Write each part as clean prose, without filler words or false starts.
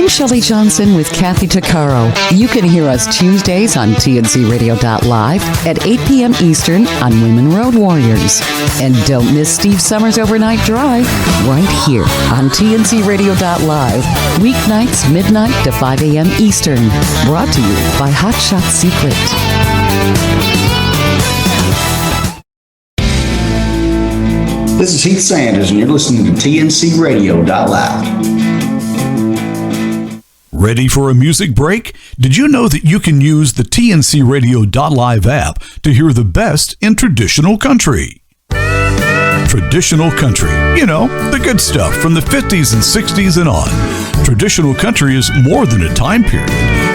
I'm Shelley Johnson with Kathy Tuccaro. You can hear us Tuesdays on TNCRadio.live at 8 p.m. Eastern on Women Road Warriors. And don't miss Steve Summers' Overnight Drive right here on TNCRadio.live. Weeknights, midnight to 5 a.m. Eastern. Brought to you by Hot Shot Secret. This is Heath Sanders, and you're listening to TNCRadio.live. Ready for a music break? Did you know that you can use the TNCRadio.live app to hear the best in traditional country? Traditional country, the good stuff from the 50s and 60s and on. Traditional country is more than a time period.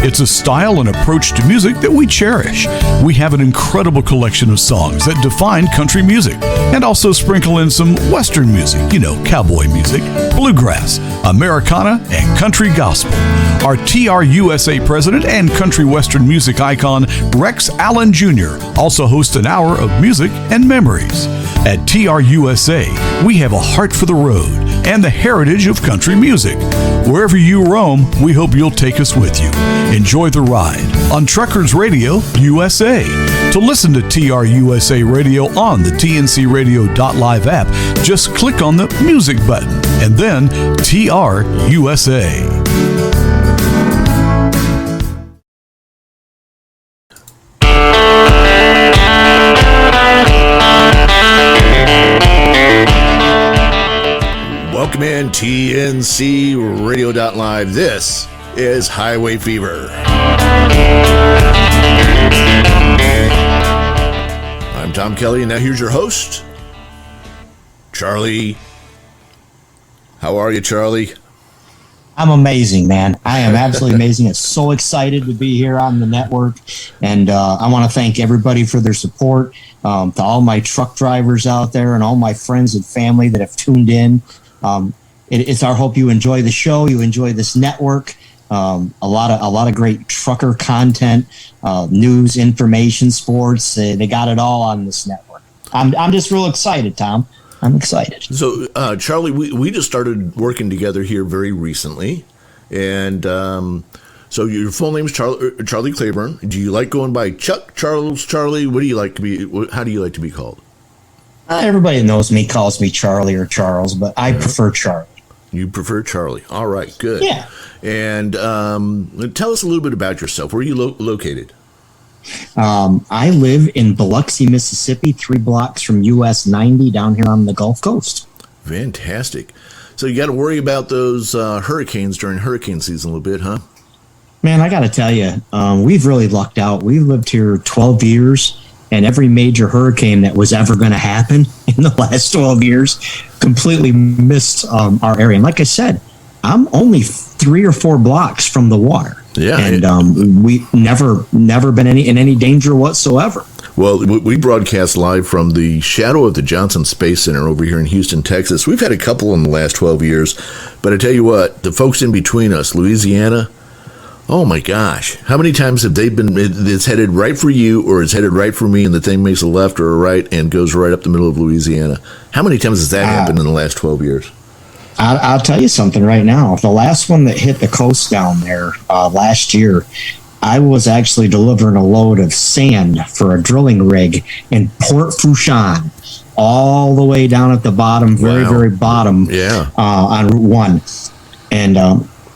It's a style and approach to music that we cherish. We have an incredible collection of songs that define country music and also sprinkle in some Western music, cowboy music, bluegrass, Americana, and country gospel. Our TRUSA president and country Western music icon, Rex Allen Jr., also hosts an hour of music and memories. At TRUSA, we have a heart for the road and the heritage of country music. Wherever you roam, we hope you'll take us with you. Enjoy the ride on Truckers Radio USA. To listen to TRUSA Radio on the TNCRadio.live app, just click on the music button and then TRUSA. Welcome in TNCRadio.live. This is Highway Fever. I'm Tom Kelly, and now here's your host, Charlie. How are you, Charlie? I'm amazing, man. I am absolutely amazing. I'm so excited to be here on the network, and I want to thank everybody for their support, to all my truck drivers out there and all my friends and family that have tuned in. It's our hope you enjoy the show, you enjoy this network. A lot of great trucker content, news, information, sports. They got it all on this network. I'm just real excited, Tom. I'm excited. So, Charlie, we just started working together here very recently, and so your full name is Charlie Claiborne. Do you like going by Chuck, Charles, Charlie? What do you like to be? How do you like to be called? Everybody knows me, calls me Charlie or Charles, but I prefer Charlie. You prefer Charlie. All right, good. Yeah. And tell us a little bit about yourself. Where are you located? I live in Biloxi, Mississippi, 3 blocks from US 90 down here on the Gulf Coast. Fantastic. So you got to worry about those hurricanes during hurricane season a little bit, huh? Man, I got to tell you, we've really lucked out. We've lived here 12 years. And every major hurricane that was ever going to happen in the last 12 years completely missed our area. And like I said, I'm only 3 or 4 blocks from the water. Yeah. And we never been in any danger whatsoever. Well, we broadcast live from the shadow of the Johnson Space Center over here in Houston, Texas. We've had a couple in the last 12 years. But I tell you what, the folks in between us, Louisiana, oh my gosh, how many times have they been, it's headed right for you or it's headed right for me and the thing makes a left or a right and goes right up the middle of Louisiana? How many times has that happened in the last 12 years? I'll tell you something right now. The last one that hit the coast down there last year, I was actually delivering a load of sand for a drilling rig in Port Fourchon, all the way down at the bottom, very, very bottom on Route 1. And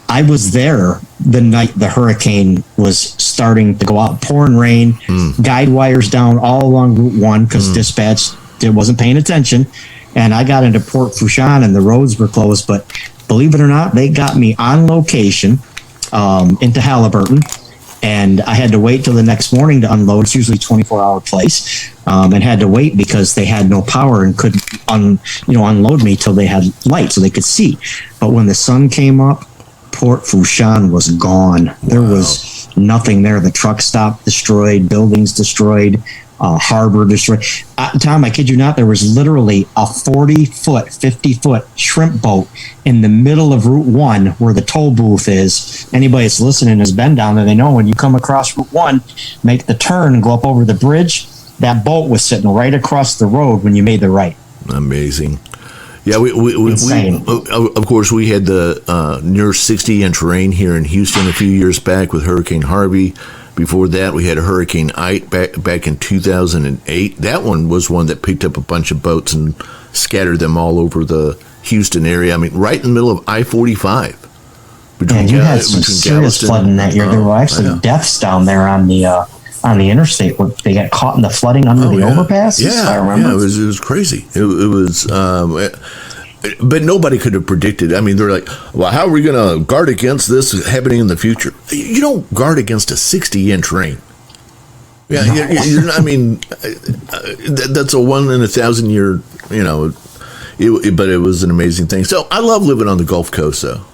I was there the night the hurricane was starting to go out, pouring rain, guide wires down all along Route 1 because dispatch wasn't paying attention. And I got into Port Fourchon and the roads were closed. But believe it or not, they got me on location into Halliburton. And I had to wait till the next morning to unload. It's usually a 24-hour place, and had to wait because they had no power and couldn't unload me till they had light so they could see. But when the sun came up, Port Fourchon was gone. There was nothing there. The truck stop destroyed, buildings destroyed, harbor destroyed. Tom, I kid you not, there was literally a 40-foot, 50-foot shrimp boat in the middle of Route 1 where the toll booth is. Anybody that's listening has been down there. They know when you come across Route 1, make the turn and go up over the bridge, that boat was sitting right across the road when you made the right. Amazing. Yeah, Insane. of course, we had the near 60-inch rain here in Houston a few years back with Hurricane Harvey. Before that, we had Hurricane Ike back in 2008. That one was one that picked up a bunch of boats and scattered them all over the Houston area. I mean, right in the middle of I-45. And you had some serious flooding that year. There were actually deaths down there on the interstate where they got caught in the flooding under the overpasses. Yeah, I remember. Yeah, it was crazy. It was, but nobody could have predicted. I mean, they're like, well, how are we going to guard against this happening in the future? You don't guard against a 60-inch rain. Yeah, I mean, that's a 1 in 1,000 year, but it was an amazing thing. So I love living on the Gulf Coast, though.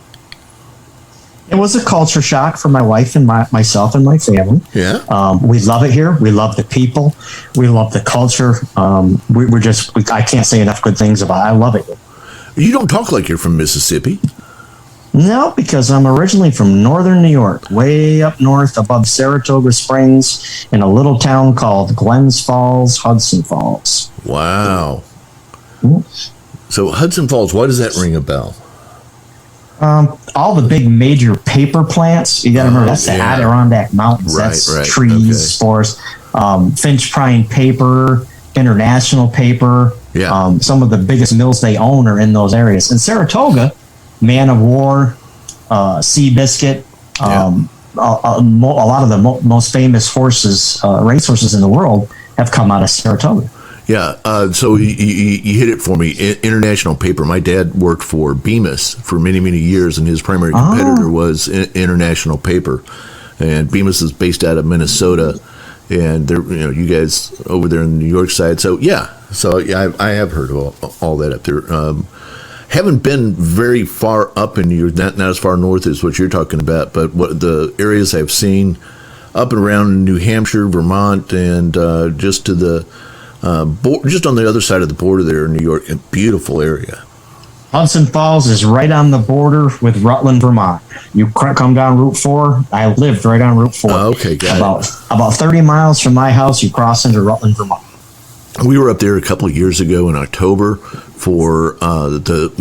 It was a culture shock for my wife and myself and my family. Yeah. We love it here. We love the people. We love the culture. I can't say enough good things about it. I love it. You don't talk like you're from Mississippi. No, because I'm originally from northern New York, way up north above Saratoga Springs in a little town called Glens Falls, Hudson Falls. Wow. So Hudson Falls, why does that ring a bell? All the big major paper plants. You got to remember that's the Adirondack Mountains. That's trees, forests. Finch Prine Paper, International Paper. Yeah. Some of the biggest mills they own are in those areas. And Saratoga, Man of War, Seabiscuit, a lot of the most famous racehorses in the world have come out of Saratoga. Yeah, so you hit it for me. International Paper. My dad worked for Bemis for many, many years, and his primary competitor was International Paper. And Bemis is based out of Minnesota, and they're you guys over there in the New York side. So I have heard of all that up there. Haven't been very far up in New York, not as far north as what you're talking about, but what the areas I've seen up and around New Hampshire, Vermont, and just to the just on the other side of the border there in New York, a beautiful area. Hudson Falls is right on the border with Rutland, Vermont. You come down Route 4. I lived right on Route 4. Okay, got it. About 30 miles from my house, you cross into Rutland, Vermont. We were up there a couple of years ago in October for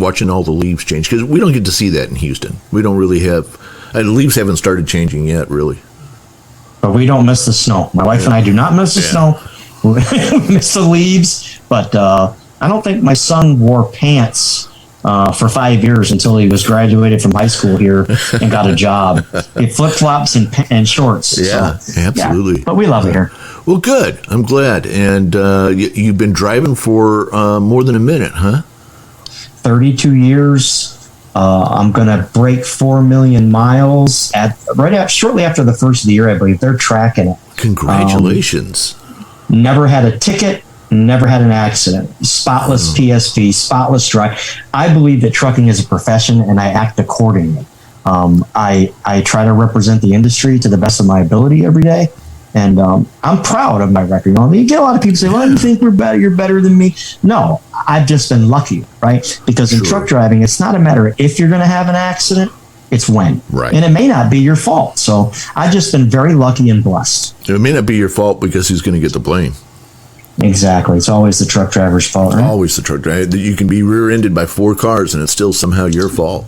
watching all the leaves change, because we don't get to see that in Houston. We don't really have the leaves haven't started changing yet, really. But we don't miss the snow. My wife and I do not miss the snow. We miss the leaves, but I don't think my son wore pants for 5 years until he was graduated from high school here and got a job. He had flip-flops and shorts. Yeah, so, absolutely. Yeah, but we love it here. Well, good. I'm glad. And you've been driving for more than a minute, huh? 32 years. I'm going to break 4 million miles shortly after the first of the year, I believe. They're tracking it. Congratulations. Never had a ticket, never had an accident. Spotless PSP, spotless drive. I believe that trucking is a profession, and I act accordingly. I try to represent the industry to the best of my ability every day, and I'm proud of my record. You get a lot of people say, well, you think we're better, you're better than me. No, I've just been lucky, right? Because in truck driving, it's not a matter of if you're going to have an accident, it's when. Right. And it may not be your fault. So I've just been very lucky and blessed. It may not be your fault because who's going to get the blame? Exactly. It's always the truck driver's fault, right? Always the truck driver. You can be rear-ended by 4 cars and it's still somehow your fault.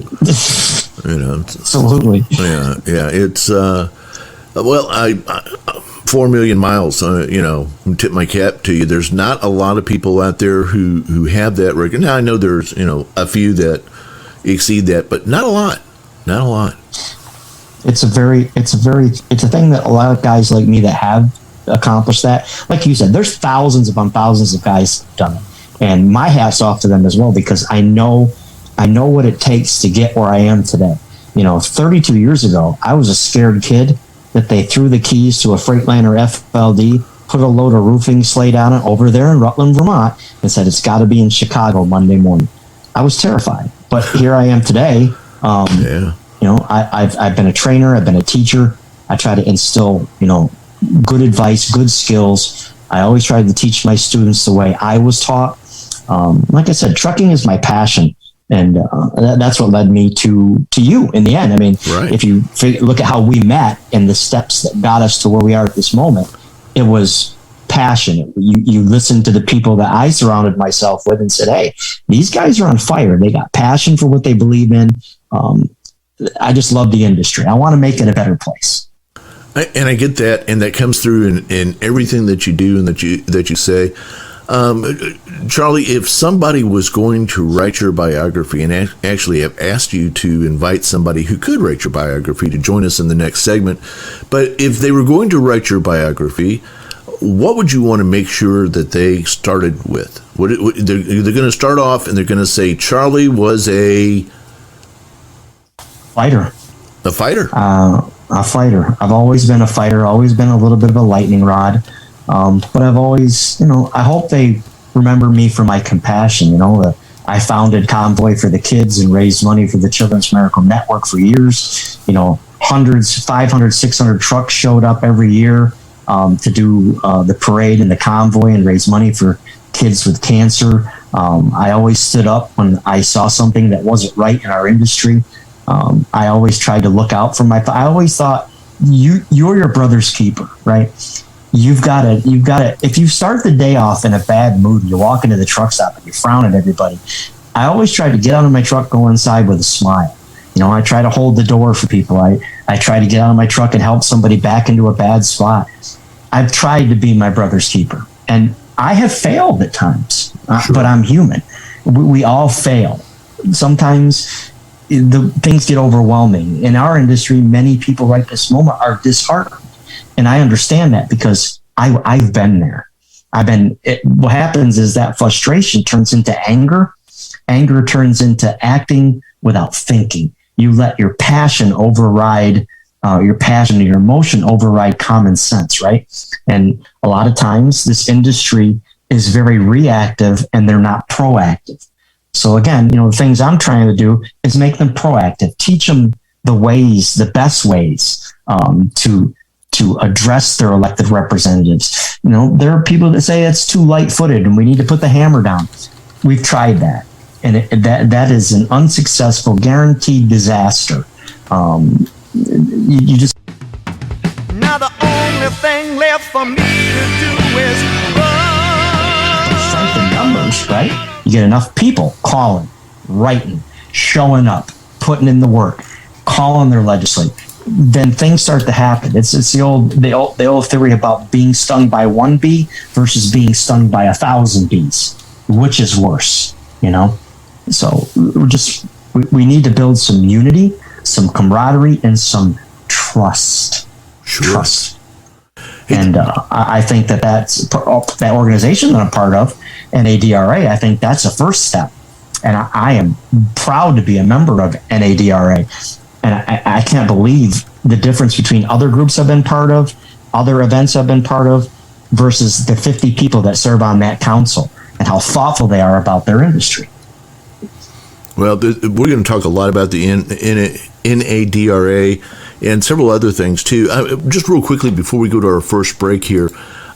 Absolutely. Yeah. It's, 4 million miles, tip my cap to you. There's not a lot of people out there who have that record. Now, I know there's, a few that exceed that, but not a lot. Not a lot. It's a thing that a lot of guys like me that have accomplished that. Like you said, there's thousands upon thousands of guys done it. And my hat's off to them as well, because I know what it takes to get where I am today. 32 years ago, I was a scared kid that they threw the keys to a Freightliner FLD, put a load of roofing slate on it over there in Rutland, Vermont, and said, it's got to be in Chicago Monday morning. I was terrified. But here I am today. I've been a trainer. I've been a teacher. I try to instill, good advice, good skills. I always try to teach my students the way I was taught. Like I said, trucking is my passion. And that's what led me to you in the end. I mean, If you look at how we met and the steps that got us to where we are at this moment, it was passionate. You listen to the people that I surrounded myself with and said, hey, these guys are on fire. They got passion for what they believe in. I just love the industry. I want to make it a better place. And I get that, and that comes through in everything that you do and that you say. Charlie, if somebody was going to write your biography and actually have asked you to invite somebody who could write your biography to join us in the next segment, but if they were going to write your biography, what would you want to make sure that they started with? They're going to start off and they're going to say Charlie was a fighter. A fighter? A fighter. I've always been a fighter, always been a little bit of a lightning rod. But I've always, I hope they remember me for my compassion. I founded Convoy for the Kids and raised money for the Children's Miracle Network for years. Hundreds, 500, 600 trucks showed up every year to do the parade and the convoy and raise money for kids with cancer. I always stood up when I saw something that wasn't right in our industry. I always tried to look out for I always thought you're your brother's keeper, right? You've got to, if you start the day off in a bad mood, you walk into the truck stop and you frown at everybody. I always try to get out of my truck, go inside with a smile. I try to hold the door for people. I try to get out of my truck and help somebody back into a bad spot. I've tried to be my brother's keeper, and I have failed at times, but I'm human. We all fail. Sometimes the things get overwhelming. In our industry, many people right this moment are disheartened. And I understand that because I've been there. What happens is that frustration turns into anger. Anger turns into acting without thinking. You let your passion override your emotion override common sense, right? And a lot of times this industry is very reactive and they're not proactive. So again, the things I'm trying to do is make them proactive, teach them the best ways to address their elected representatives. There are people that say it's too light-footed and we need to put the hammer down. We've tried that, and that is an unsuccessful, guaranteed disaster. You just. Now the only thing left for me to do is run. Strength in numbers, right? You get enough people calling, writing, showing up, putting in the work, calling their legislature. Then things start to happen. It's the old theory about being stung by one bee versus being stung by 1,000 bees. Which is worse, So we need to build some unity, some camaraderie, and some trust. Sure. Trust. And I think that organization that I'm part of, NADRA, I think that's a first step. And I am proud to be a member of NADRA. And I can't believe the difference between other groups I've been part of, other events I've been part of, versus the 50 people that serve on that council and how thoughtful they are about their industry. Well, we're going to talk a lot about the NADRA and several other things, too. Just real quickly before we go to our first break here,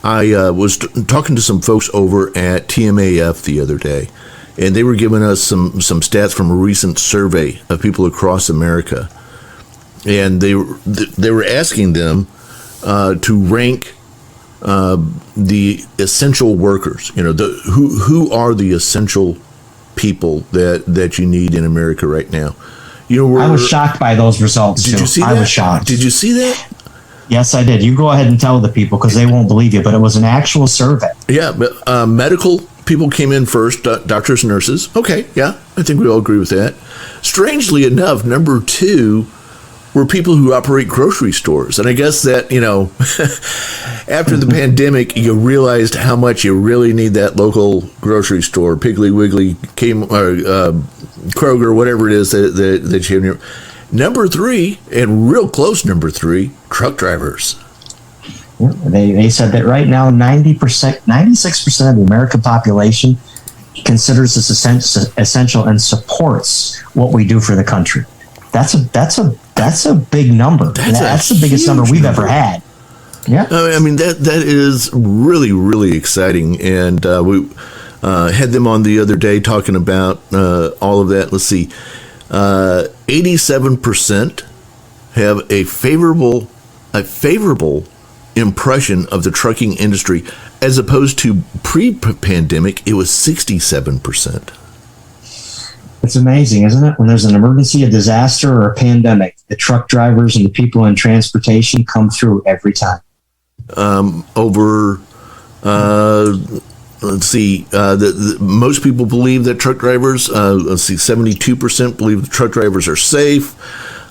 I was talking to some folks over at TMAF the other day, and they were giving us some stats from a recent survey of people across America. And they were asking them to rank the essential workers. Who are the essential people that you need in America right now? I was shocked by those results. Did you see that? I was shocked. Did you see that? Yes, I did. You go ahead and tell the people because they won't believe you, but it was an actual survey. Yeah, but medical people came in first, doctors and nurses. Okay, yeah, I think we all agree with that. Strangely enough, number 2 were people who operate grocery stores. And I guess that, after the pandemic, you realized how much you really need that local grocery store, Piggly Wiggly, Kroger, whatever it is that you have near. Number 3, and real close number 3, truck drivers. Yeah, they said that right now 96% of the American population considers this essential and supports what we do for the country. That's a big number. That's the biggest number we've ever had. Yeah, I mean that is really, really exciting, and we had them on the other day talking about all of that. Let's see, 87% have a favorable impression of the trucking industry, as opposed to pre-pandemic, it was 67%. It's amazing, isn't it? When there's an emergency, a disaster, or a pandemic, the truck drivers and the people in transportation come through every time. Most people believe that truck drivers, 72% believe that truck drivers are safe.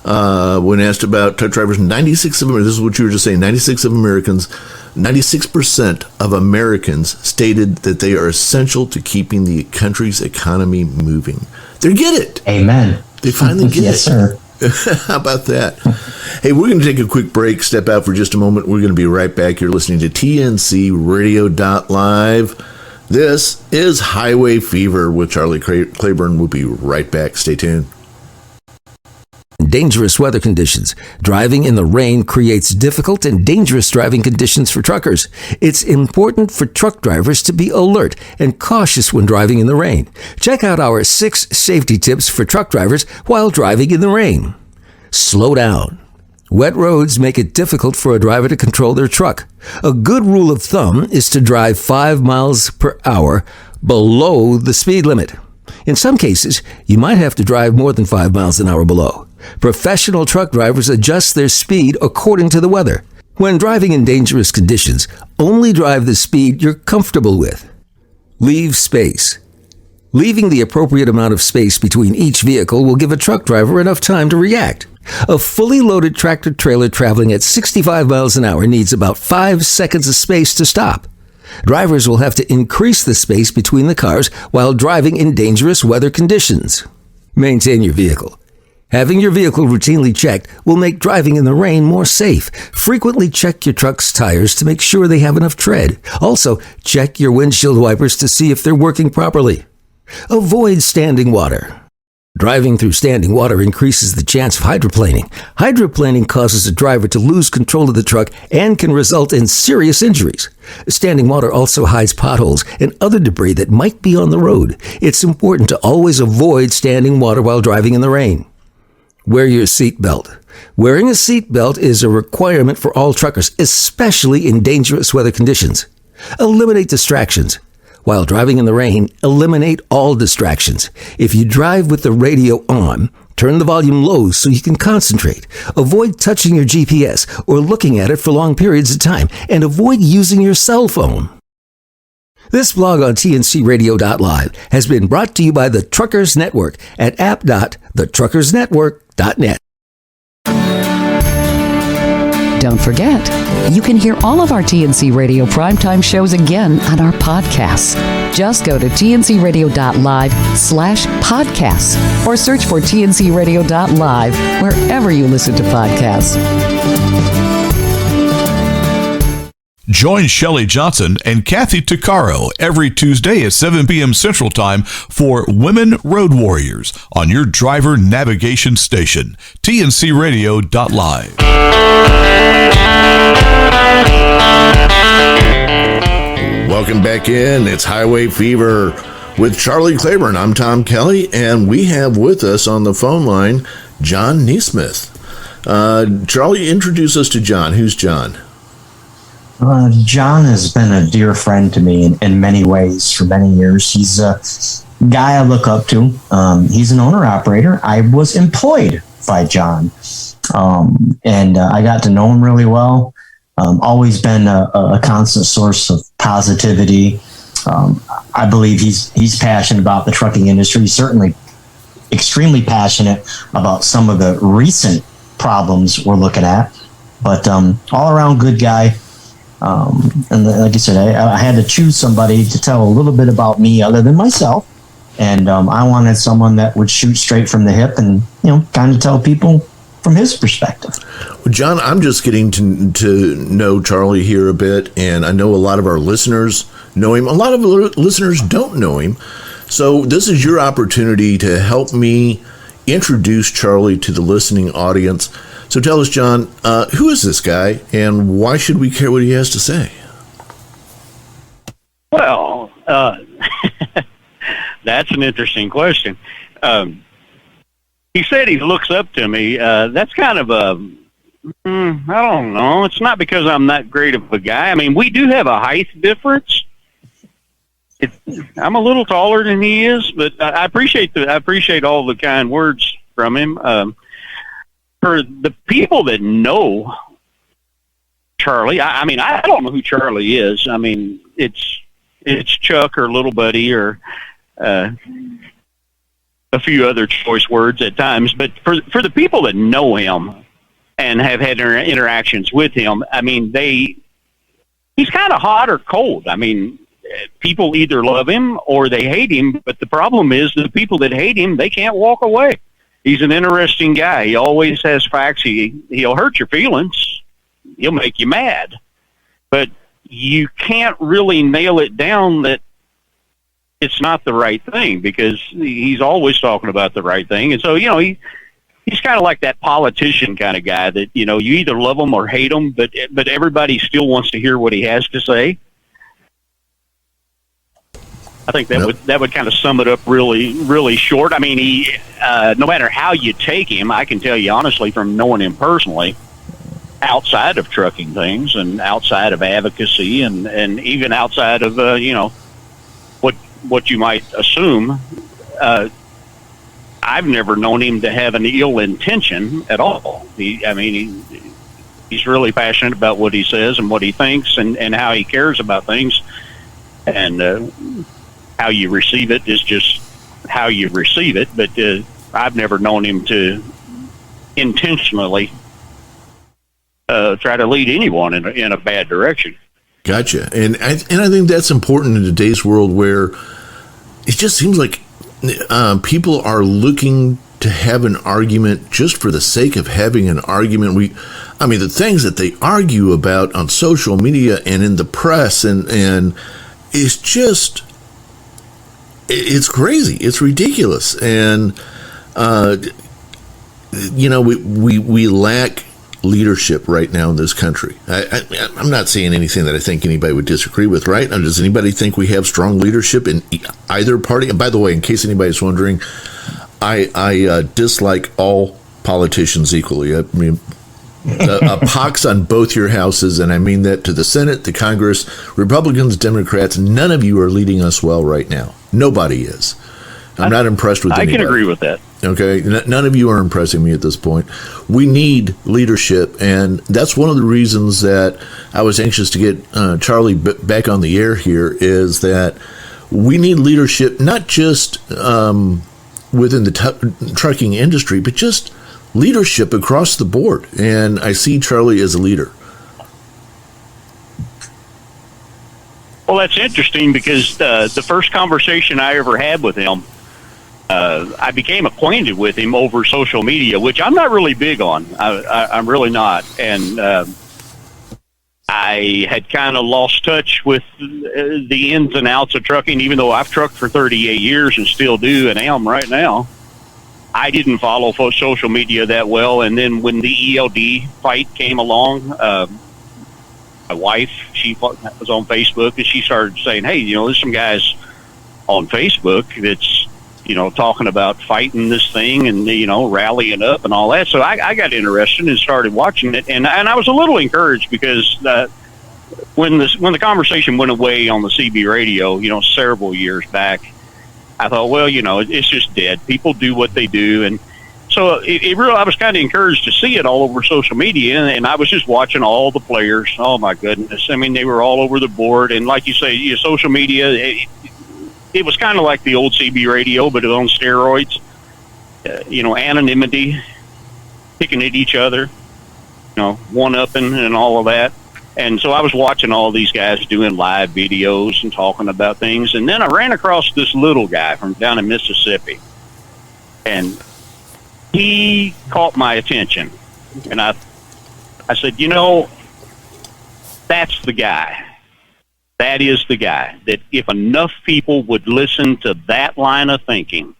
When asked about truck drivers, 96% of Americans stated that they are essential to keeping the country's economy moving. They get it. Amen. They finally get yes, it. Yes, sir. How about that? Hey, we're going to take a quick break, step out for just a moment. We're going to be right back. You're listening to TNCRadio.live. This is Highway Fever with Charlie Claiborne. We'll be right back. Stay tuned. Dangerous weather conditions. Driving in the rain creates difficult and dangerous driving conditions for truckers. It's important for truck drivers to be alert and cautious when driving in the rain. Check out our 6 safety tips for truck drivers while driving in the rain. Slow down. Wet roads make it difficult for a driver to control their truck. A good rule of thumb is to drive 5 miles per hour below the speed limit. In some cases, you might have to drive more than 5 miles an hour below. Professional truck drivers adjust their speed according to the weather. When driving in dangerous conditions, only drive the speed you're comfortable with. Leave space. Leaving the appropriate amount of space between each vehicle will give a truck driver enough time to react. A fully loaded tractor-trailer traveling at 65 miles an hour needs about 5 seconds of space to stop. Drivers will have to increase the space between the cars while driving in dangerous weather conditions. Maintain your vehicle. Having your vehicle routinely checked will make driving in the rain more safe. Frequently check your truck's tires to make sure they have enough tread. Also, check your windshield wipers to see if they're working properly. Avoid standing water. Driving through standing water increases the chance of hydroplaning. Hydroplaning causes a driver to lose control of the truck and can result in serious injuries. Standing water also hides potholes and other debris that might be on the road. It's important to always avoid standing water while driving in the rain. Wear your seatbelt. Wearing a seatbelt is a requirement for all truckers, especially in dangerous weather conditions. Eliminate distractions. While driving in the rain, eliminate all distractions. If you drive with the radio on, turn the volume low so you can concentrate. Avoid touching your GPS or looking at it for long periods of time, and avoid using your cell phone. This blog on TNCRadio.live has been brought to you by the Truckers Network at app.thetruckersnetwork.net. Don't forget, you can hear all of our TNC Radio primetime shows again on our podcasts. Just go to tncradio.live/podcasts or search for tncradio.live wherever you listen to podcasts. Join Shelley Johnson and Kathy Tuccaro every Tuesday at 7 p.m. Central Time for Women Road Warriors on your driver navigation station, tncradio.live. Welcome back in. It's Highway Fever with Charlie Claiborne. I'm Tom Kelly, and we have with us on the phone line John Neesmith. Charlie, introduce us to John. Who's John? John has been a dear friend to me in many ways for many years. He's a guy I look up to. He's an owner-operator. I was employed by John, and I got to know him really well. Always been a constant source of positivity. I believe he's passionate about the trucking industry. He's certainly extremely passionate about some of the recent problems we're looking at, but all-around good guy. And like I said, I had to choose somebody to tell a little bit about me other than myself. And I wanted someone that would shoot straight from the hip and, kind of tell people from his perspective. Well, John, I'm just getting to know Charlie here a bit, and I know a lot of our listeners know him. A lot of listeners don't know him. So this is your opportunity to help me introduce Charlie to the listening audience. So tell us, John, who is this guy, and why should we care what he has to say? Well, that's an interesting question. He said he looks up to me. That's kind of a I don't know. It's not because I'm that great of a guy. I mean, we do have a height difference. I'm a little taller than he is, but I appreciate all the kind words from him. For the people that know Charlie, I mean, I don't know who Charlie is. I mean, it's Chuck or Little Buddy or a few other choice words at times. But for the people that know him and have had interactions with him, I mean, he's kind of hot or cold. I mean, people either love him or they hate him, but the problem is the people that hate him, they can't walk away. He's an interesting guy. He always has facts. He'll hurt your feelings. He'll make you mad. But you can't really nail it down that it's not the right thing, because he's always talking about the right thing. And so, you know, he's kind of like that politician kind of guy that, you know, you either love him or hate him, but everybody still wants to hear what he has to say. I think that would kind of sum it up really, really short. I mean, he no matter how you take him, I can tell you honestly from knowing him personally, outside of trucking things and outside of advocacy and even outside of you know, what you might assume, I've never known him to have an ill intention at all. He's really passionate about what he says and what he thinks and how he cares about things, and how you receive it is just how you receive it. But I've never known him to intentionally try to lead anyone in a bad direction. Gotcha. And I think that's important in today's world, where it just seems like people are looking to have an argument just for the sake of having an argument. The things that they argue about on social media and in the press and it's just, it's crazy. It's ridiculous. And, you know, we lack leadership right now in this country. I'm not saying anything that I think anybody would disagree with, right? Does anybody think we have strong leadership in either party? And by the way, in case anybody's wondering, I dislike all politicians equally. I mean, a pox on both your houses, and I mean that to the Senate, the Congress, Republicans, Democrats. None of you are leading us well right now. Nobody is. I'm not impressed with anybody. I can agree with that. Okay, none of you are impressing me at this point. We need leadership, and that's one of the reasons that I was anxious to get Charlie back on the air here, is that we need leadership, not just within the trucking industry, but just leadership across the board. And I see Charlie as a leader. Well, that's interesting, because the first conversation I ever had with him, I became acquainted with him over social media, which I'm not really big on. I'm really not. And I had kind of lost touch with the ins and outs of trucking, even though I've trucked for 38 years and still do and am right now. I didn't follow social media that well. And then when the ELD fight came along, my wife, she was on Facebook, and she started saying, hey, you know, there's some guys on Facebook that's, you know, talking about fighting this thing and, you know, rallying up and all that. So I got interested and started watching it. And I was a little encouraged, because when the conversation went away on the CB radio, you know, several years back, I thought, well, you know, it's just dead. People do what they do. And so I was kind of encouraged to see it all over social media, and I was just watching all the players. Oh, my goodness. I mean, they were all over the board. And like you say, social media, it was kind of like the old CB radio, but on steroids. You know, anonymity, picking at each other, you know, one-upping and all of that. And so I was watching all these guys doing live videos and talking about things. And then I ran across this little guy from down in Mississippi. And he caught my attention. And I said, you know, that's the guy. That is the guy. That if enough people would listen to that line of thinking,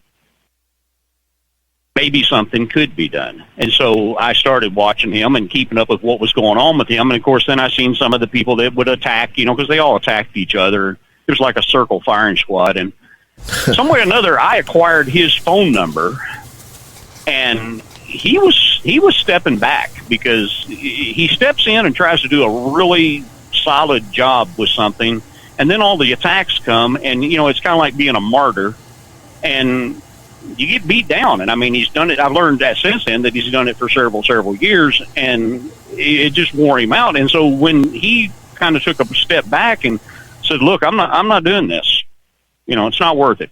maybe something could be done. And so I started watching him and keeping up with what was going on with him. And, of course, then I seen some of the people that would attack, you know, because they all attacked each other. It was like a circle firing squad. And some way or another, I acquired his phone number. And he was was stepping back because he steps in and tries to do a really solid job with something, and then all the attacks come, and it's kind of like being a martyr, and you get beat down. And I mean, he's done it. I've learned that since then, that he's done it for several years, and it just wore him out. And so when he kind of took a step back and said, "Look, I'm not doing this. It's not worth it."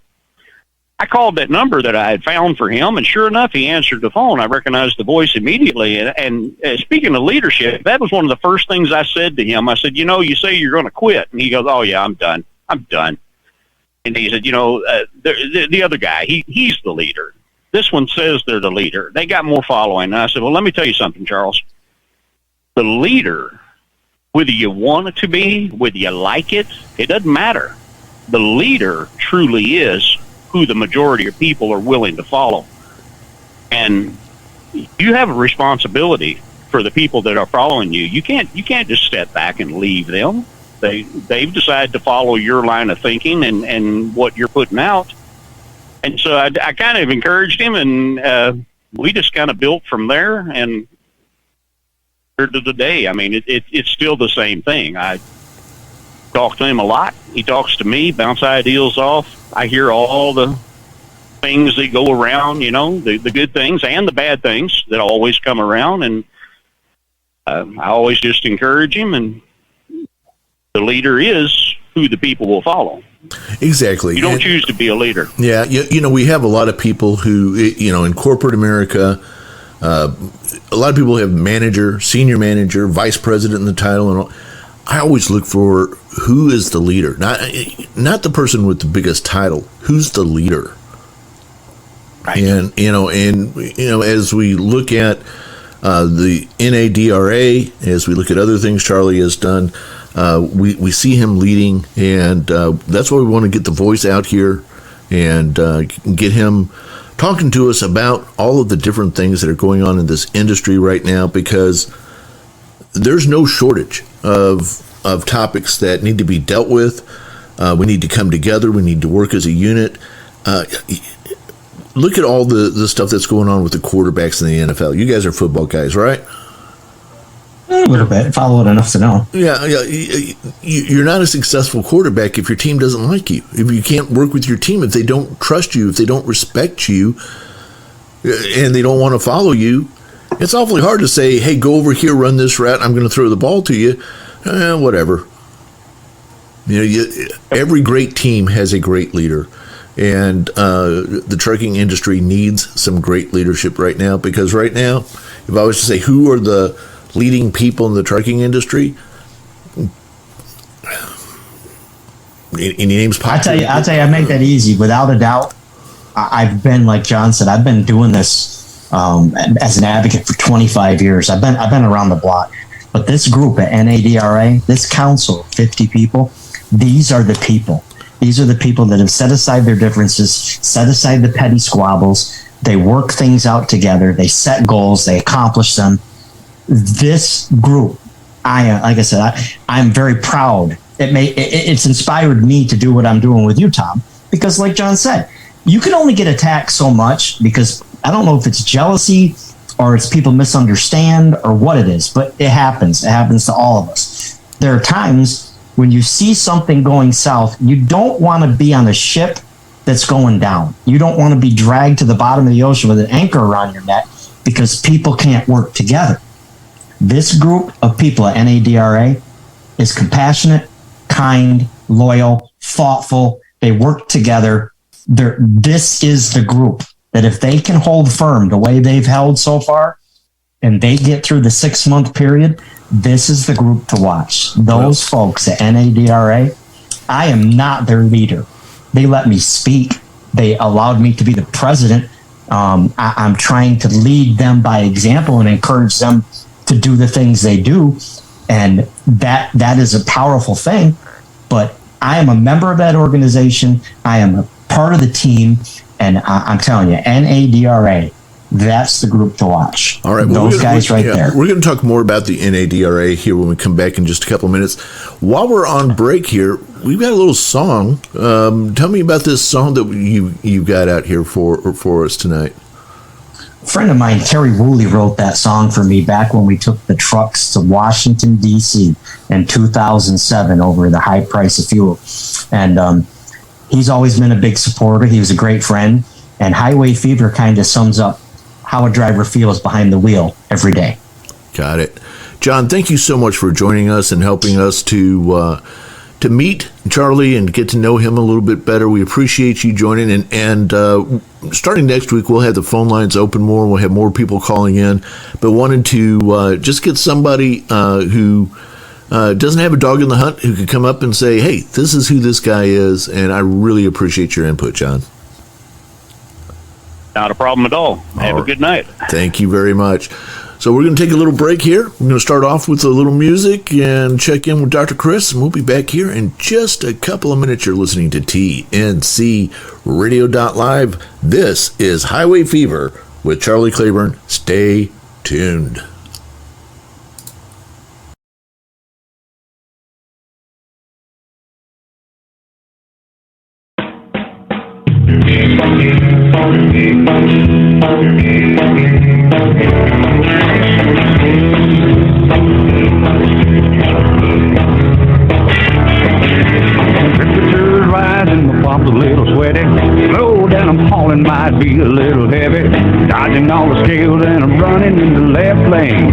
I called that number that I had found for him, and sure enough, he answered the phone. I recognized the voice immediately. And speaking of leadership, that was one of the first things I said to him. I said, "You say you're going to quit." And he goes, "Oh, yeah, I'm done. I'm done." And he said, the other guy, he's the leader. This one says they're the leader. They got more following. And I said, "Well, let me tell you something, Charles. The leader, whether you want it to be, whether you like it, it doesn't matter. The leader truly is who the majority of people are willing to follow. And you have a responsibility for the people that are following you. You can't just step back and leave them. They've decided to follow your line of thinking and what you're putting out." And so I kind of encouraged him, and we just kind of built from there. And to the day, I mean, it's still the same thing. I talk to him a lot. He talks to me, bounce ideas off. I hear all the things that go around, the good things and the bad things that always come around. And I always just encourage him, and the leader is who the people will follow. Exactly. You don't choose to be a leader. Yeah. We have a lot of people who, in corporate America, a lot of people have manager, senior manager, vice president in the title, and all. I always look for who is the leader, not the person with the biggest title. Who's the leader? Right. And as we look at the NADRA, as we look at other things Charlie has done, we see him leading, and that's why we want to get the voice out here and get him talking to us about all of the different things that are going on in this industry right now, because there's no shortage of topics that need to be dealt with. We need to come together. We need to work as a unit. Look at all the stuff that's going on with the quarterbacks in the NFL. You guys are football guys, right? A little bit. Follow it enough to know. Yeah. You're not a successful quarterback if your team doesn't like you, if you can't work with your team, if they don't trust you, if they don't respect you, and they don't want to follow you. It's awfully hard to say, "Hey, go over here, run this route. I'm going to throw the ball to you." Whatever. Every great team has a great leader, and the trucking industry needs some great leadership right now. Because right now, if I was to say who are the leading people in the trucking industry, any names pop? I'll tell you, I make that easy. Without a doubt, I've been, like John said, I've been doing this as an advocate for 25 years. I've been around the block. But this group at NADRA, this council, 50 people, these are the people. These are the people that have set aside their differences, set aside the petty squabbles. They work things out together. They set goals. They accomplish them. This group, like I said, I'm very proud. It's inspired me to do what I'm doing with you, Tom, because like John said, you can only get attacked so much, because I don't know if it's jealousy or it's people misunderstand or what it is, but it happens. It happens to all of us. There are times when you see something going south, you don't want to be on a ship that's going down. You don't want to be dragged to the bottom of the ocean with an anchor around your neck because people can't work together. This group of people at NADRA is compassionate, kind, loyal, thoughtful. They work together. This is the group that if they can hold firm the way they've held so far, and they get through the 6-month period, this is the group to watch. Those folks at NADRA, I am not their leader. They let me speak. They allowed me to be the president. I'm trying to lead them by example and encourage them to do the things they do. And that is a powerful thing. But I am a member of that organization. I am a part of the team. And I'm telling you, NADRA, that's the group to watch. All right, those guys there. We're going to talk more about the NADRA here when we come back in just a couple of minutes. While we're on break here, we've got a little song. Tell me about this song that you got out here for us tonight. friend of mine, Terry Woolley, wrote that song for me back when we took the trucks to Washington, D.C. in 2007 over the high price of fuel. And he's always been a big supporter. He was a great friend. And Highway Fever kind of sums up how a driver feels behind the wheel every day. Got it. John, thank you so much for joining us and helping us to meet Charlie and get to know him a little bit better. We appreciate you joining. And starting next week, we'll have the phone lines open more. We'll have more people calling in. But wanted to just get somebody who doesn't have a dog in the hunt who could come up and say, hey, this is who this guy is. And I really appreciate your input, John. Not a problem at all. Have a good night. Thank you very much. So we're going to take a little break here. We're going to start off with a little music and check in with Dr. Chris, and we'll be back here in just a couple of minutes. You're listening to TNC Radio.live. This is Highway Fever with Charlie Claiborne. Stay tuned. Temperature's rising, my palms a little sweaty. Slow down, I'm hauling, might be a little heavy. Dodging all the scales and I'm running in the left lane.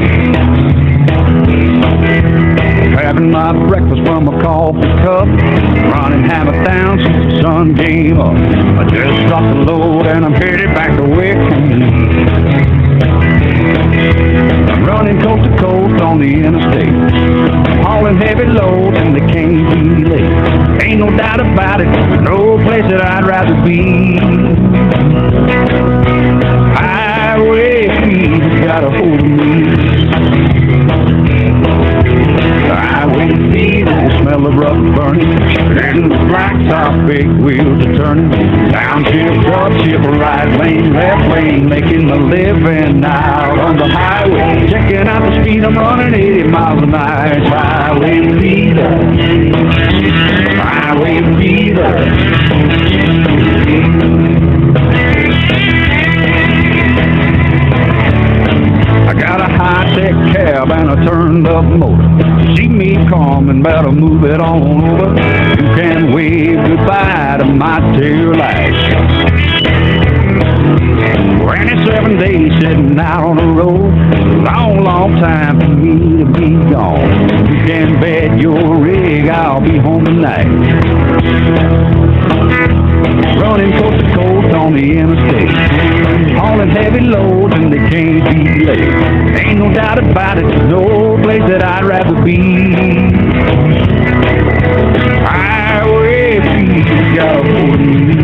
Having my breakfast from a coffee cup. Running hammer down since the sun came up. I just dropped the load and I'm headed back to Wickman. I'm running coast to coast on the interstate. I'm hauling heavy loads and they can't be late. Ain't no doubt about it, no place that I'd rather be. Highway fever's got a hold of me. Highway fever, the smell of rubber burning, and the blacktop big wheels are turning. Downshift, upshift, right lane, left lane, making a living out on the highway. Checking out the speed, I'm running 80 miles an hour. It's highway fever, highway fever. I got a high-tech cab and a turned-up motor. See me coming, better move it on over. You can wave goodbye to my tail lights. 27 days sitting out on the road. Long, long time for me to be gone. You can bet your rig I'll be home tonight. Running coast to coast on the interstate. Hauling heavy loads and they can't be late. Ain't no doubt about it, there's no place that I'd rather be. Highway fever got a hold of me.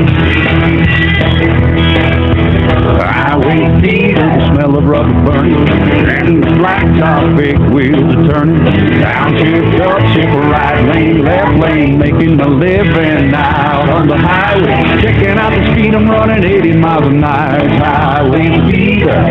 Highway fever, the smell of rubber burning, and the blacktop big wheels are turning. Downshift, upshift, right lane, left lane, making a living out on the highway. Checking out the speed, I'm running 80 miles an hour. It's highway fever,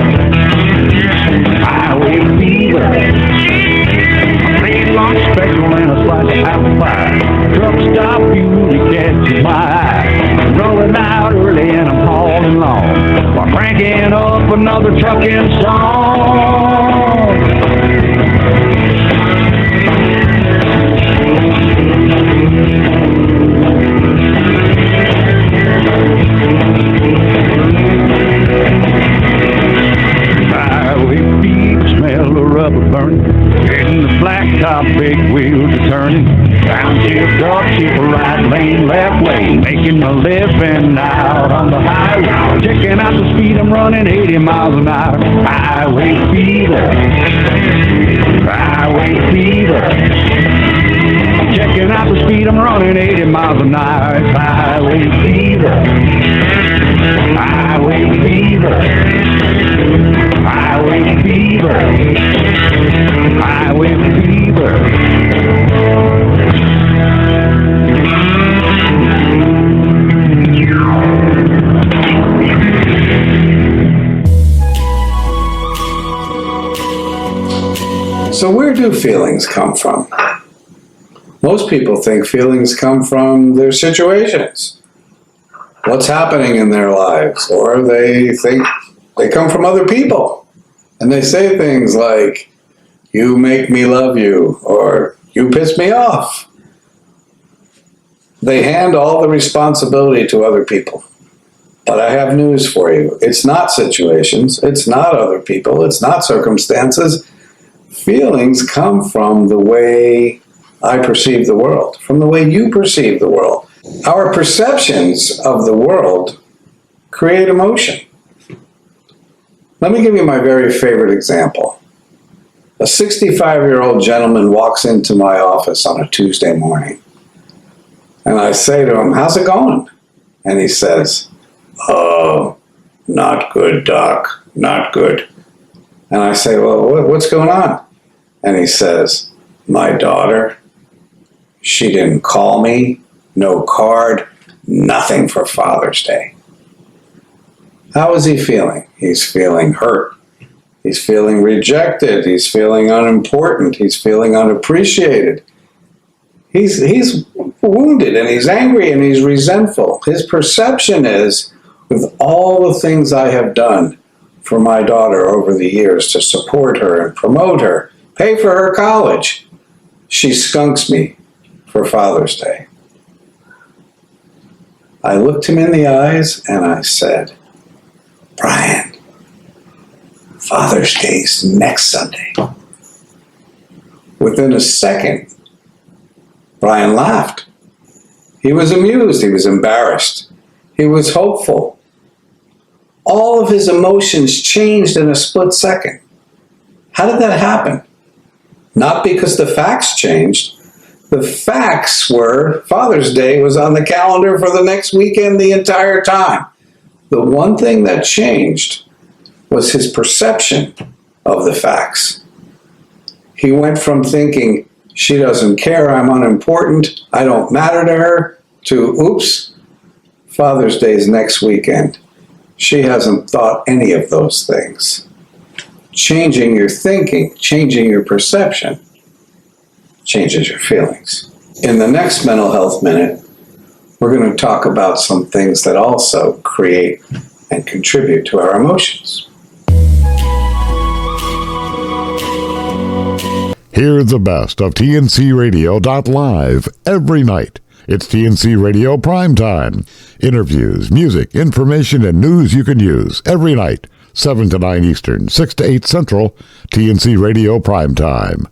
highway fever. I'm playing long spectral and a slice of apple pie. Truck stop beauty catches my eye. I'm rolling out early and I'm hauling long, while cranking up another trucking song. Highway fever, smell of rubber burning, and the blacktop big wheels are turning. Downshift, upshift, right lane, left lane, making a living out on the highway. Checking out the speed, I'm running 80 miles an hour. Highway fever, highway fever. Checking out the speed, I'm running 80 miles an hour. It's highway fever, highway fever, highway fever, highway fever. So where do feelings come from? Most people think feelings come from their situations, what's happening in their lives, or they think They come from other people. And they say things like, you make me love you, or you piss me off. They hand all the responsibility to other people. But I have news for you. It's not situations. It's not other people. It's not circumstances. Feelings come from the way I perceive the world, from the way you perceive the world. Our perceptions of the world create emotion. Let me give you my very favorite example. A 65-year-old gentleman walks into my office on a Tuesday morning. And I say to him, how's it going? And he says, oh, not good, Doc, not good. And I say, well, what's going on? And he says, my daughter, she didn't call me, no card, nothing for Father's Day. How is he feeling? He's feeling hurt. He's feeling rejected. He's feeling unimportant. He's feeling unappreciated. He's wounded and he's angry and he's resentful. His perception is, with all the things I have done for my daughter over the years to support her and promote her, pay for her college, she skunks me for Father's Day. I looked him in the eyes and I said, Brian, Father's Day's next Sunday. Within a second, Brian laughed. He was amused. He was embarrassed. He was hopeful. All of his emotions changed in a split second. How did that happen? Not because the facts changed. The facts were Father's Day was on the calendar for the next weekend the entire time. The one thing that changed was his perception of the facts. He went from thinking, she doesn't care, I'm unimportant, I don't matter to her, to, oops, Father's Day's next weekend. She hasn't thought any of those things. Changing your thinking, changing your perception, changes your feelings. In the next Mental Health Minute, we're going to talk about some things that also create and contribute to our emotions. Hear the best of TNCRadio.live every night. It's TNC Radio Primetime. Interviews, music, information, and news you can use every night, 7 to 9 Eastern, 6 to 8 Central, TNC Radio Primetime.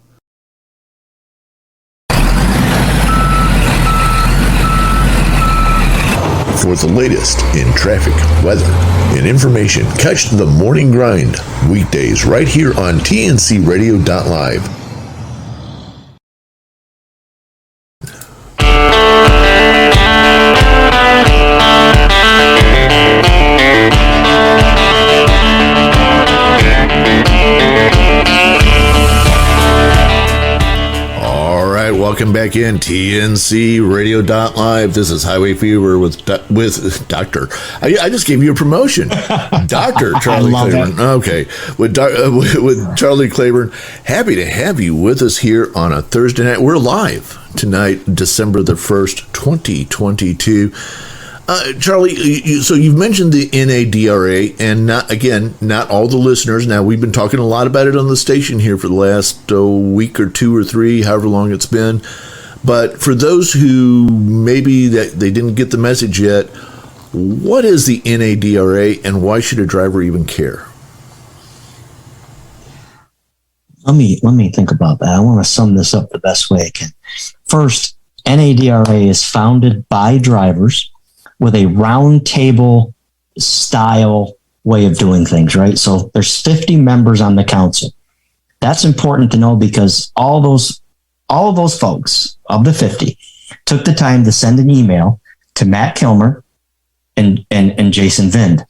For the latest in traffic, weather, and information, catch the Morning Grind weekdays right here on TNCRadio.live. Welcome back in TNC Radio.live. This is Highway Fever with Dr. I just gave you a promotion. Dr. Charlie Claiborne. Okay. With Charlie Claiborne. Happy to have you with us here on a Thursday night. We're live tonight, December the 1st, 2022. Charlie, so you've mentioned the NADRA, and not all the listeners. Now, we've been talking a lot about it on the station here for the last week or two or three, however long it's been. But for those who maybe that they didn't get the message yet, what is the NADRA, and why should a driver even care? Let me think about that. I want to sum this up the best way I can. First, NADRA is founded by drivers with a round table style way of doing things, right? So there's 50 members on the council. That's important to know because all of those folks of the 50 took the time to send an email to Matt Kilmer and Jason Vind.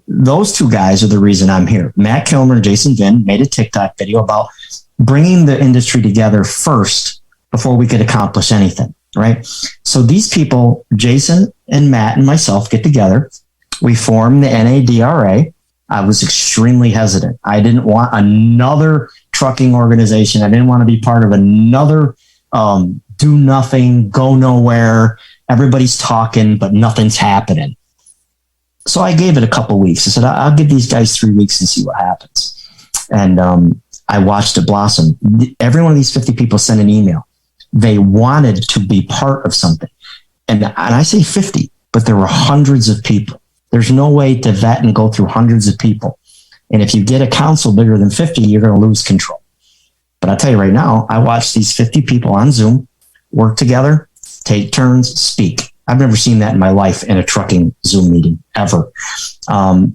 Those two guys are the reason I'm here. Matt Kilmer and Jason Vind made a TikTok video about bringing the industry together first before we could accomplish anything. Right. So these people, Jason and Matt and myself, get together. We form the NADRA. I was extremely hesitant. I didn't want another trucking organization. I didn't want to be part of another do nothing, go nowhere. Everybody's talking, but nothing's happening. So I gave it a couple weeks. I said, I'll give these guys 3 weeks and see what happens. And I watched it blossom. Every one of these 50 people sent an email. They wanted to be part of something. And I say 50, but there were hundreds of people. There's no way to vet and go through hundreds of people. And if you get a council bigger than 50, you're going to lose control. But I'll tell you right now, I watched these 50 people on Zoom work together, take turns, speak. I've never seen that in my life in a trucking Zoom meeting ever.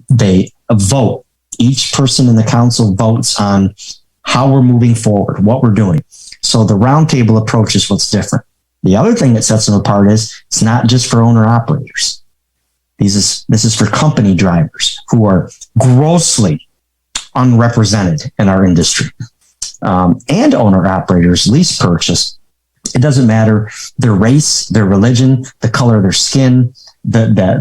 They vote. Each person in the council votes on how we're moving forward, what we're doing. So the roundtable approach is what's different. The other thing that sets them apart is it's not just for owner operators. This is for company drivers who are grossly unrepresented in our industry. And owner operators, lease purchase. It doesn't matter their race, their religion, the color of their skin, their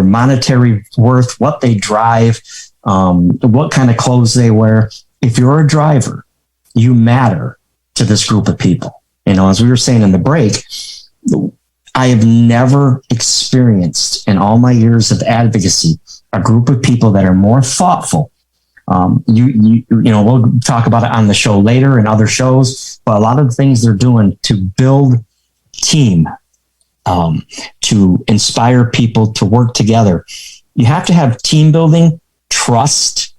monetary worth, what they drive, what kind of clothes they wear. If you're a driver, you matter to this group of people. You know, as we were saying in the break, I have never experienced in all my years of advocacy a group of people that are more thoughtful. You know, we'll talk about it on the show later and other shows, but a lot of the things they're doing to build team, to inspire people to work together. You have to have team building, trust,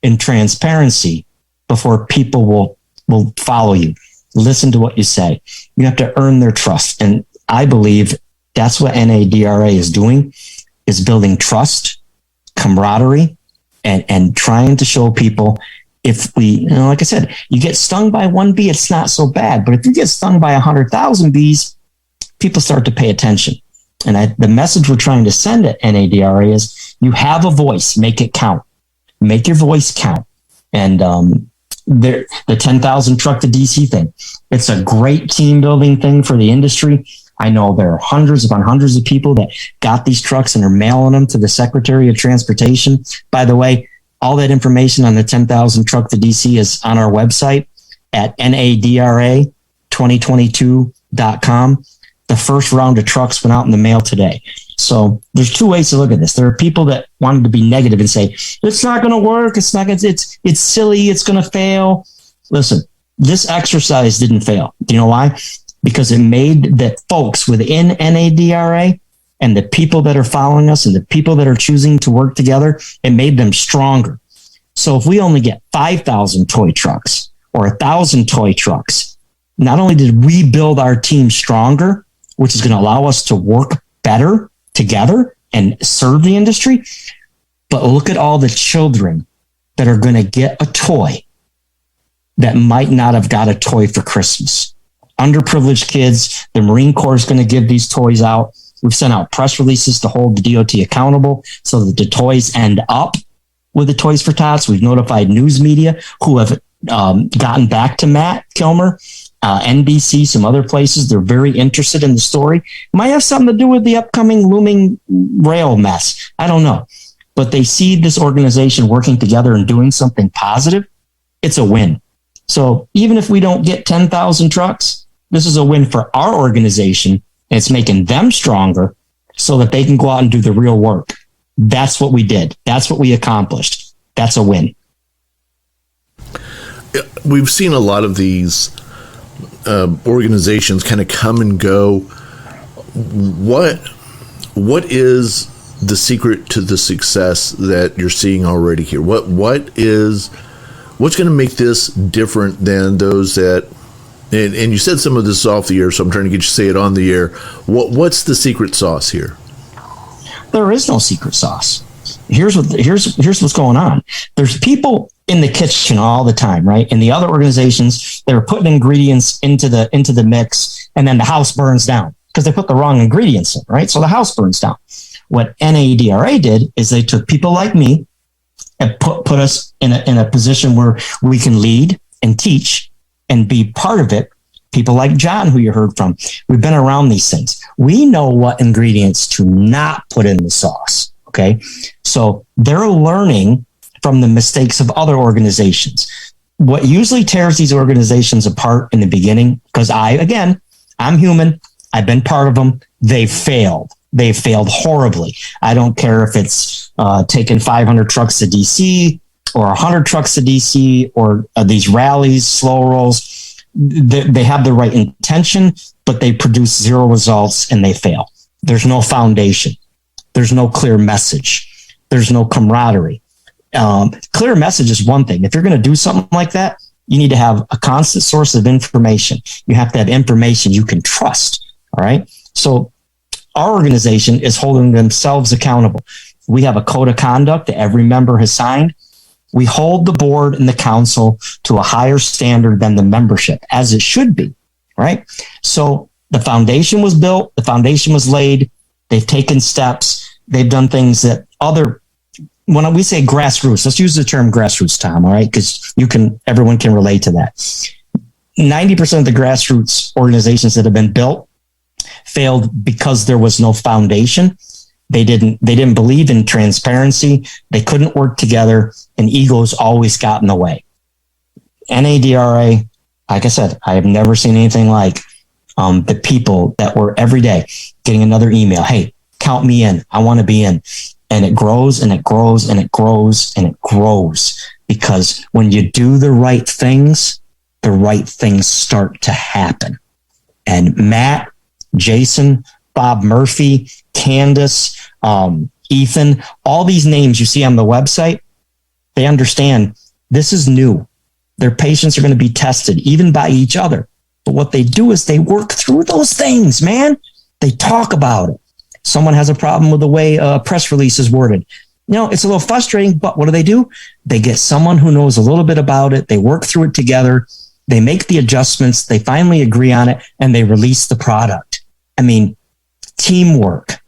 and transparency before people will follow you, listen to what you say. You have to earn their trust. And I believe that's what NADRA is doing, is building trust, camaraderie, and trying to show people if we, you know, like I said, you get stung by one bee, it's not so bad. But if you get stung by 100,000 bees, people start to pay attention. And the message we're trying to send at NADRA is you have a voice, make it count. Make your voice count. And the 10,000 truck to DC thing, it's a great team building thing for the industry. I know there are hundreds upon hundreds of people that got these trucks and are mailing them to the Secretary of Transportation. By the way, all that information on the 10,000 truck to DC is on our website at NADRA2022.com. The first round of trucks went out in the mail today. So there's two ways to look at this. There are people that wanted to be negative and say, it's not going to work. It's not going to, it's silly. It's going to fail. Listen, this exercise didn't fail. Do you know why? Because it made the folks within NADRA and the people that are following us and the people that are choosing to work together, it made them stronger. So if we only get 5,000 toy trucks or 1,000 toy trucks, not only did we build our team stronger, which is going to allow us to work better together and serve the industry, but look at all the children that are going to get a toy that might not have got a toy for Christmas. Underprivileged kids, the Marine Corps is going to give these toys out. We've sent out press releases to hold the DOT accountable so that the toys end up with the Toys for Tots. We've notified news media who have gotten back to Matt Kilmer, NBC, some other places. They're very interested in the story. Might have something to do with the upcoming looming rail mess. I don't know. But they see this organization working together and doing something positive. It's a win. So even if we don't get 10,000 trucks, this is a win for our organization, and it's making them stronger so that they can go out and do the real work. That's what we did. That's what we accomplished. That's a win. We've seen a lot of these organizations kind of come and go. What is the secret to the success that you're seeing already here? What's going to make this different than those that, and you said some of this off the air, so I'm trying to get you to say it on the air. What's the secret sauce here? There is no secret sauce. Here's what's going on. There's people in the kitchen all the time, right? In the other organizations, they're putting ingredients into the mix, and then the house burns down because they put the wrong ingredients in, right? So the house burns down. What NADRA did is they took people like me and put us in a position where we can lead and teach and be part of it. People like John, who you heard from, we've been around these things. We know what ingredients to not put in the sauce. Okay. So they're learning from the mistakes of other organizations. What usually tears these organizations apart in the beginning, because I'm human, I've been part of them. They failed. They've failed horribly. I don't care if it's taking 500 trucks to DC or 100 trucks to DC or these rallies, slow rolls. They have the right intention, but they produce zero results and they fail. There's no foundation. There's no clear message. There's no camaraderie. Clear message is one thing. If you're going to do something like that, you need to have a constant source of information. You have to have information you can trust. All right. So our organization is holding themselves accountable. We have a code of conduct that every member has signed. We hold the board and the council to a higher standard than the membership, as it should be, right? So the foundation was built, the foundation was laid, they've taken steps, they've done things that when we say grassroots, let's use the term grassroots, Tom, all right? Because everyone can relate to that. 90% of the grassroots organizations that have been built failed because there was no foundation. They didn't believe in transparency. They couldn't work together, and egos always got in the way. NADRA, like I said, I have never seen anything like the people that were every day getting another email. Hey, count me in. I want to be in. And it grows and it grows and it grows and it grows, because when you do the right things start to happen. And Matt, Jason, Bob Murphy, Candace, Ethan, all these names you see on the website, they understand this is new. Their patients are going to be tested even by each other. But what they do is they work through those things, man. They talk about it. Someone has a problem with the way a press release is worded. It's a little frustrating, but what do? They get someone who knows a little bit about it. They work through it together. They make the adjustments. They finally agree on it, and they release the product. I mean, teamwork,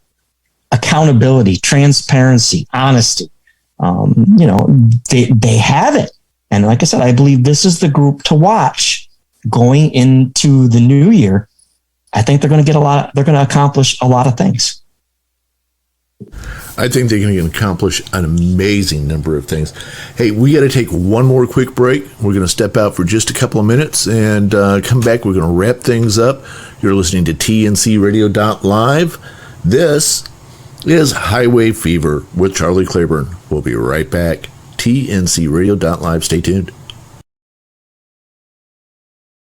accountability, transparency, honesty. They have it. And like I said, I believe this is the group to watch going into the new year. I think they're going to accomplish a lot of things. I think they're going to accomplish an amazing number of things. Hey, we got to take one more quick break. We're going to step out for just a couple of minutes and come back. We're going to wrap things up. You're listening to TNCRadio.live. This is Highway Fever with Charlie Claiborne. We'll be right back. TNCRadio.live. Stay tuned.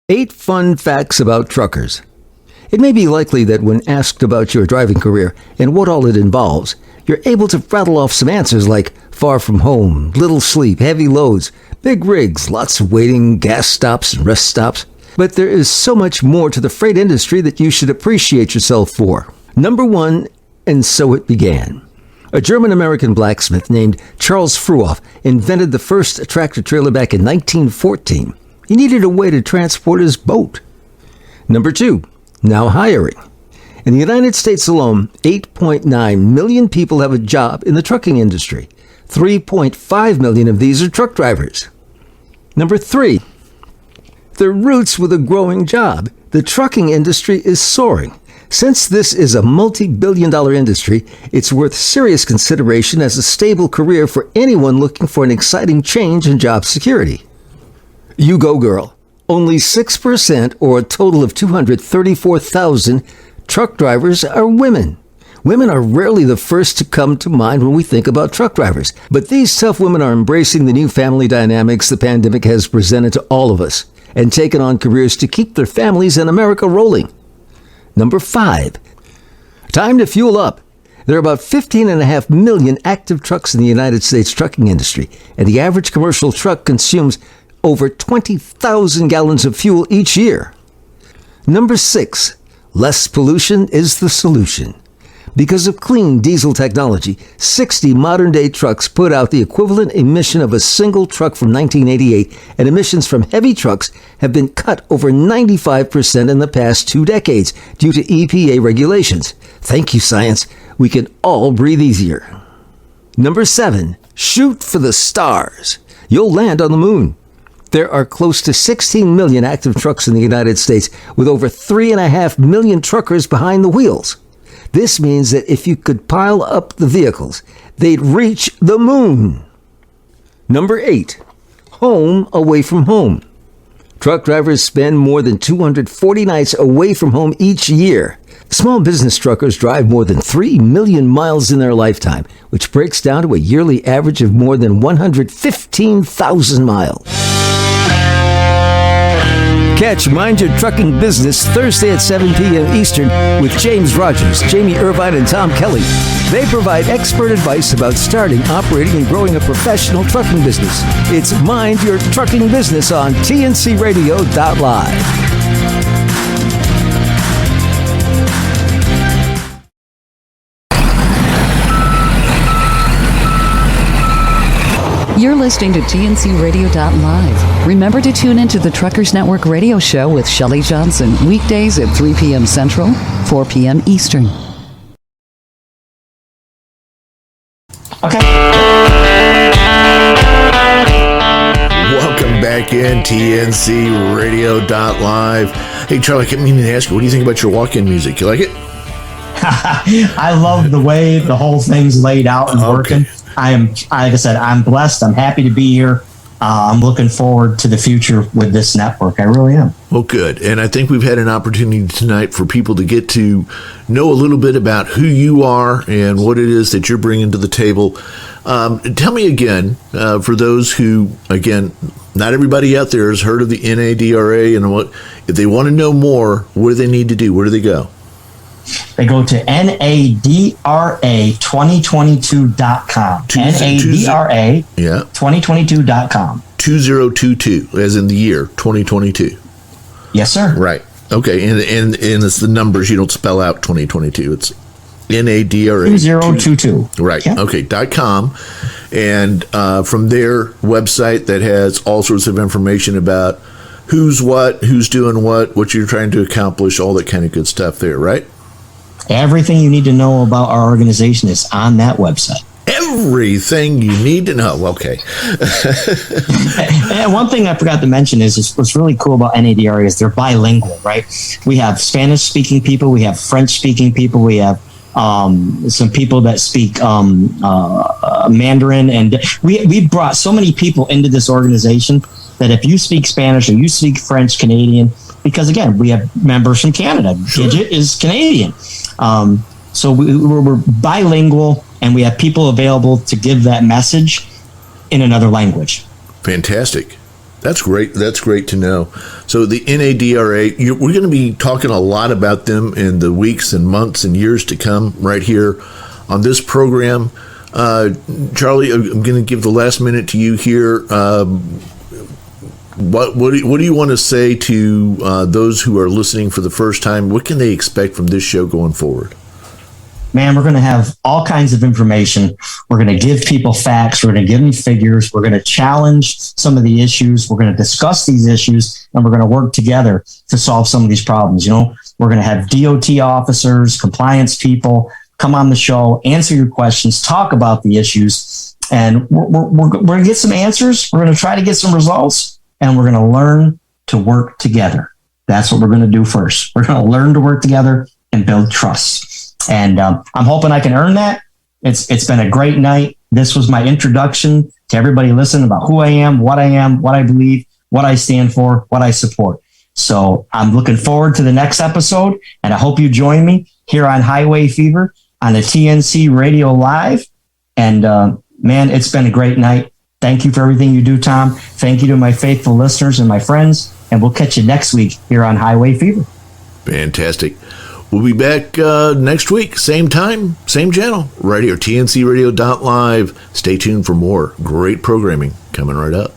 8 fun facts about truckers. It may be likely that when asked about your driving career and what all it involves, you're able to rattle off some answers like far from home, little sleep, heavy loads, big rigs, lots of waiting, gas stops and rest stops. But there is so much more to the freight industry that you should appreciate yourself for. Number 1, and so it began. A German-American blacksmith named Charles Fruoff invented the first tractor-trailer back in 1914. He needed a way to transport his boat. Number 2, now hiring. In the United States alone, 8.9 million people have a job in the trucking industry. 3.5 million of these are truck drivers. Number 3, the roots with a growing job. The trucking industry is soaring. Since this is a multi-billion-dollar industry, it's worth serious consideration as a stable career for anyone looking for an exciting change in job security. You go, girl. Only 6%, or a total of 234,000, truck drivers are women. Women are rarely the first to come to mind when we think about truck drivers, but these tough women are embracing the new family dynamics the pandemic has presented to all of us and taking on careers to keep their families and America rolling. Number 5, time to fuel up. There are about 15.5 million active trucks in the United States trucking industry, and the average commercial truck consumes over 20,000 gallons of fuel each year. Number 6, less pollution is the solution. Because of clean diesel technology, 60 modern-day trucks put out the equivalent emission of a single truck from 1988, and emissions from heavy trucks have been cut over 95% in the past 2 decades due to EPA regulations. Thank you, science. We can all breathe easier. Number 7, shoot for the stars. You'll land on the moon. There are close to 16 million active trucks in the United States, with over 3.5 million truckers behind the wheels. This means that if you could pile up the vehicles, they'd reach the moon. Number 8, home away from home. Truck drivers spend more than 240 nights away from home each year. Small business truckers drive more than 3 million miles in their lifetime, which breaks down to a yearly average of more than 115,000 miles. Catch Mind Your Trucking Business Thursday at 7 p.m. Eastern with James Rogers, Jamie Irvine, and Tom Kelly. They provide expert advice about starting, operating, and growing a professional trucking business. It's Mind Your Trucking Business on TNCRadio.live. You're listening to TNCRadio.live. Remember to tune into the Truckers Network radio show with Shelley Johnson, weekdays at 3 p.m. Central, 4 p.m. Eastern. Okay. Welcome back in, TNCRadio.live. Hey, Charlie, I kept meaning to ask you, what do you think about your walk-in music? You like it? I love the way the whole thing's laid out and working. I am, like I said, I'm blessed. I'm happy to be here. I'm looking forward to the future with this network. I really am. Well, good. And I think we've had an opportunity tonight for people to get to know a little bit about who you are and what it is that you're bringing to the table. Tell me again, for those who, again, not everybody out there has heard of the NADRA, and what if they want to know more, what do they need to do? Where do they go? They go to NADRA2022.com. NADRA 2022.com. 2022, as in the year 2022. Yes, sir. Right. Okay. And it's the numbers. You don't spell out 2022. It's NADRA 2022. Right. Yeah. Okay. .com. And from their website that has all sorts of information about who's what, who's doing what you're trying to accomplish, all that kind of good stuff there, right? Everything you need to know about our organization is on that website. Everything you need to know. Okay. And one thing I forgot to mention is what's really cool about NADRA is they're bilingual, right? We have Spanish-speaking people. We have French-speaking people. We have some people that speak Mandarin. And we brought so many people into this organization that if you speak Spanish or you speak French, Canadian, because again, we have members from Canada. Sure. Gidget is Canadian. So we're bilingual, and we have people available to give that message in another language. Fantastic. That's great. That's great to know. So the NADRA, we're going to be talking a lot about them in the weeks and months and years to come right here on this program. Charlie, I'm going to give the last minute to you here. What do you want to say to those who are listening for the first time? What can they expect from this show going forward? Man, we're going to have all kinds of information. We're going to give people facts. We're going to give them figures. We're going to challenge some of the issues. We're going to discuss these issues, and we're going to work together to solve some of these problems. You know, we're going to have DOT officers, compliance people come on the show, answer your questions, talk about the issues, and we're going to get some answers. We're going to try to get some results, and we're going to learn to work together. That's what we're going to do first. We're going to learn to work together and build trust. And I'm hoping I can earn that. It's been a great night. This was my introduction to everybody listening about who I am, what I believe, what I stand for, what I support. So I'm looking forward to the next episode, and I hope you join me here on Highway Fever on the TNC Radio Live. And man, it's been a great night. Thank you for everything you do, Tom. Thank you to my faithful listeners and my friends. And we'll catch you next week here on Highway Fever. Fantastic. We'll be back next week, same time, same channel, right here, TNCRadio.live. Stay tuned for more great programming coming right up.